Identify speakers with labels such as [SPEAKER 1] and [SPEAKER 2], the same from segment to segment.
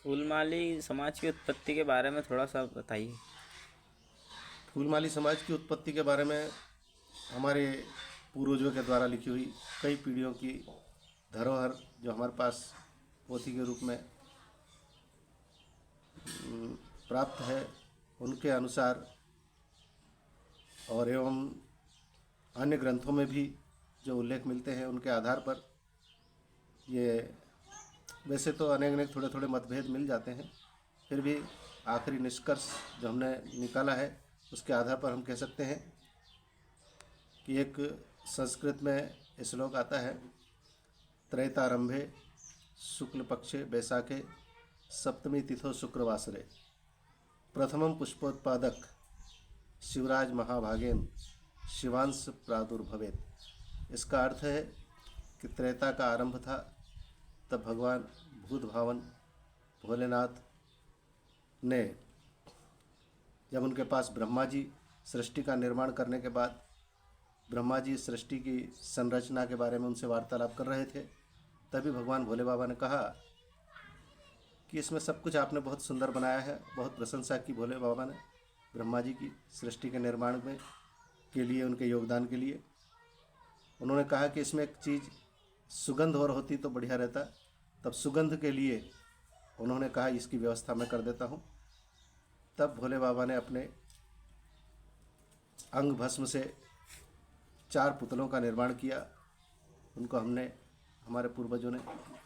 [SPEAKER 1] फूलमाली समाज की उत्पत्ति के बारे में थोड़ा सा बताइए।
[SPEAKER 2] फूलमाली समाज की उत्पत्ति के बारे में हमारे पूर्वजों के द्वारा लिखी हुई कई पीढ़ियों की धरोहर जो हमारे पास पोथी के रूप में प्राप्त है, उनके अनुसार और एवं अन्य ग्रंथों में भी जो उल्लेख मिलते हैं, उनके आधार पर ये वैसे तो अनेक अनेक थोड़े थोड़े मतभेद मिल जाते हैं, फिर भी आखिरी निष्कर्ष जो हमने निकाला है उसके आधार पर हम कह सकते हैं कि एक संस्कृत में श्लोक आता है, त्रैतारंभे शुक्ल पक्षे वैशाखे सप्तमी तिथो शुक्रवासरे प्रथमम पुष्पोत्पादक शिवराज महाभागेन शिवांश प्रादुर्भवेत। इसका अर्थ है कि त्रेता का आरंभ था, तब भगवान भूत भावन भोलेनाथ ने जब उनके पास ब्रह्मा जी सृष्टि का निर्माण करने के बाद ब्रह्मा जी सृष्टि की संरचना के बारे में उनसे वार्तालाप कर रहे थे, तभी भगवान भोले बाबा ने कहा कि इसमें सब कुछ आपने बहुत सुंदर बनाया है। बहुत प्रशंसा की भोले बाबा ने ब्रह्मा जी की सृष्टि के निर्माण में के लिए, उनके योगदान के लिए। उन्होंने कहा कि इसमें एक चीज़ सुगंध और होती तो बढ़िया रहता, तब सुगंध के लिए उन्होंने कहा इसकी व्यवस्था मैं कर देता हूँ। तब भोले बाबा ने अपने अंग भस्म से 4 पुतलों का निर्माण किया। उनको हमारे पूर्वजों ने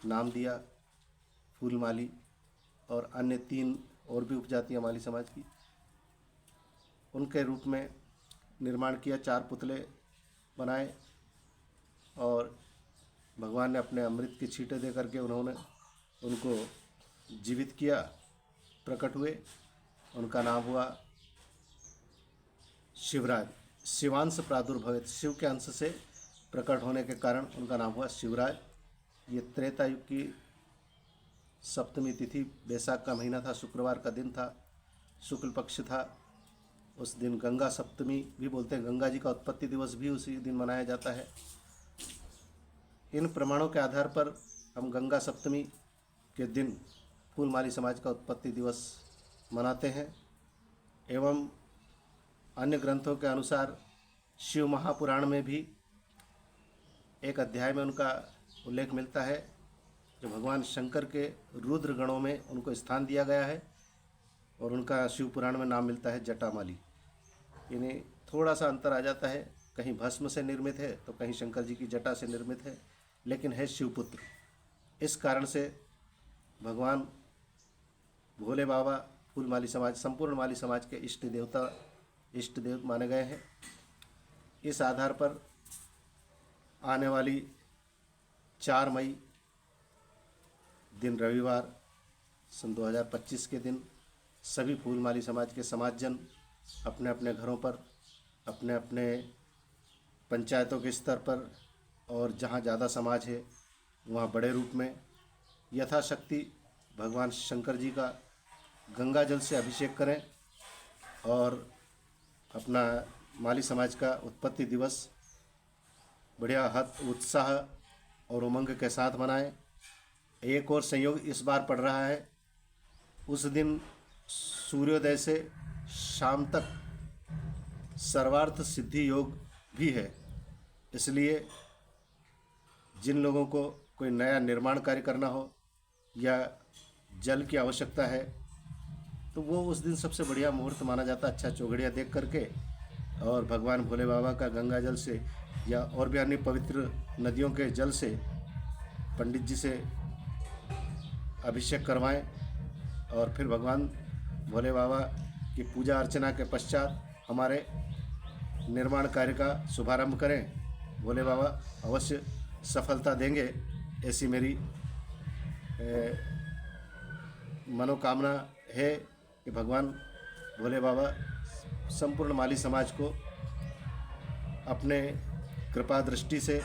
[SPEAKER 2] नाम दिया फूलमाली, और अन्य 3 और भी उपजातियाँ माली समाज की, उनके रूप में निर्माण किया। 4 पुतले बनाए और भगवान ने अपने अमृत की छींटे दे करके उनको जीवित किया, प्रकट हुए। उनका नाम हुआ शिवराज। शिवांश प्रादुर्भवित, शिव के अंश से प्रकट होने के कारण उनका नाम हुआ शिवराज। ये त्रेता युग की सप्तमी तिथि, बैसाख का महीना था, शुक्रवार का दिन था, शुक्ल पक्ष था। उस दिन गंगा सप्तमी भी बोलते हैं, गंगा जी का उत्पत्ति दिवस भी उसी दिन मनाया जाता है। इन प्रमाणों के आधार पर हम गंगा सप्तमी के दिन फूलमाली समाज का उत्पत्ति दिवस मनाते हैं। एवं अन्य ग्रंथों के अनुसार शिव महापुराण में भी एक अध्याय में उनका उल्लेख मिलता है, जो भगवान शंकर के रुद्र गणों में उनको स्थान दिया गया है, और उनका शिव पुराण में नाम मिलता है जटामाली। यानी थोड़ा सा अंतर आ जाता है, कहीं भस्म से निर्मित है तो कहीं शंकर जी की जटा से निर्मित है, लेकिन है शिवपुत्र। इस कारण से भगवान भोले बाबा फूलमाली समाज, संपूर्ण माली समाज के इष्ट देव माने गए हैं। इस आधार पर आने वाली 4 मई दिन रविवार सन 2025 के दिन सभी फूलमाली समाज के समाजजन अपने अपने घरों पर, अपने अपने पंचायतों के स्तर पर, और जहाँ ज़्यादा समाज है वहाँ बड़े रूप में यथाशक्ति भगवान शंकर जी का गंगा जल से अभिषेक करें और अपना माली समाज का उत्पत्ति दिवस बढ़िया उत्साह और उमंग के साथ मनाएं। एक और संयोग इस बार पड़ रहा है, उस दिन सूर्योदय से शाम तक सर्वार्थ सिद्धि योग भी है। इसलिए जिन लोगों को कोई नया निर्माण कार्य करना हो या जल की आवश्यकता है, तो वो उस दिन सबसे बढ़िया मुहूर्त माना जाता है, अच्छा चौघड़िया देख करके, और भगवान भोले बाबा का गंगा जल से या और भी अन्य पवित्र नदियों के जल से पंडित जी से अभिषेक करवाएं, और फिर भगवान भोले बाबा की पूजा अर्चना के पश्चात हमारे निर्माण कार्य का शुभारंभ करें। भोले बाबा अवश्य सफलता देंगे, ऐसी मेरी मनोकामना है कि भगवान भोले बाबा संपूर्ण माली समाज को अपने कृपा दृष्टि से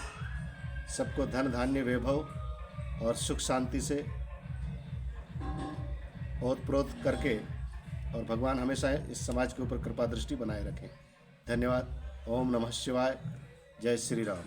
[SPEAKER 2] सबको धन धान्य वैभव और सुख शांति से ओतप्रोत करके, और भगवान हमेशा इस समाज के ऊपर कृपा दृष्टि बनाए रखें। धन्यवाद। ओम नमः शिवाय। जय श्री राम।